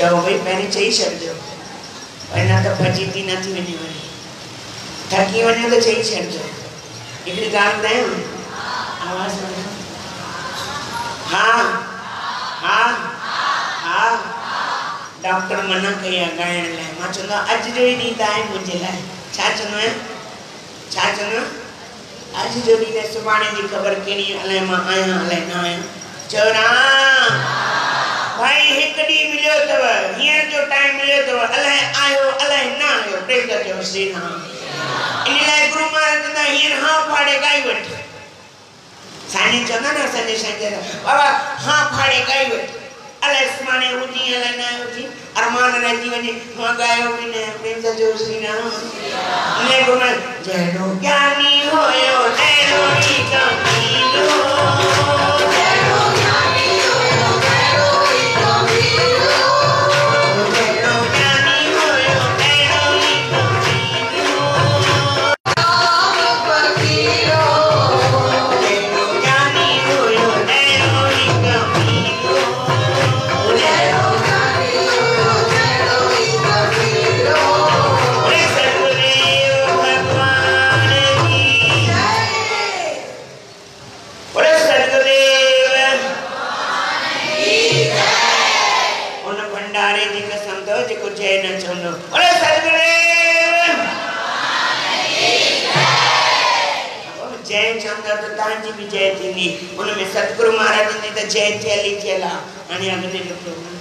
चओ भई पहिरीं चई छॾिजो पर न त फजीती न थी वञे वरी थकी वञो त चई छॾिजो हिकिड़ी ॻाल्हि ॿुधायांव आवाज़ हा हा हा डॉक्टर मना कई आहे ॻाइण लाइ मां चवंदो आहियां अॼु जो ई ॾींहुं त आहे मुंहिंजे लाइ छा चवंदो आहियां छा चवंदो आहियां अॼु जो ॾींहुं त सुभाणे जी ख़बर कहिड़ी अलाए मां आहियां अलाए न आहियां चओ राम भाई हिकु ॾींहुं मिलियो अथव हींअर जो टाइम मिलियो अथव अलाए आयो अलाए न आयो प्रेम था चयो श्री राम इन लाइ गुरु महाराज चवंदा हींअर हा फाड़े ॻाई वठ साईं चवंदा न असांजे शहर बाबा हा फाड़े ॻाई वठ अलाए सुभाणे हुजी अलाए न हुजी अरमान रहिजी वञे मां ॻायो बि न प्रेम सां चयो श्री राम ने गुरु महाराज जहिड़ो ज्ञानी हुयो अहिड़ो ई कमीनो जहिड़ो ज्ञानी हुयो अहिड़ो ई कमीनो जहिड़ो ज्ञानी हुयो अहिड़ो ई कमीनो राम फकीरो जहिड़ो ज्ञानी हुयो अहिड़ो ई कमीनो जहिड़ो ज्ञानी हुयो अहिड़ो ई कमीनो बोले सतगुरुदेव भगवान की जय बोले सतगुरुदेव की जय उन भंडारे जी कसम दो जेको जय न चवंदो बोले सतगुरुदेव की जय जय चवंदा त तव्हांजी बि जय थींदी उन में सतगुरु महाराज जी त जय थियल ई थियल आहे हाणे अॻिते जो प्रोग्राम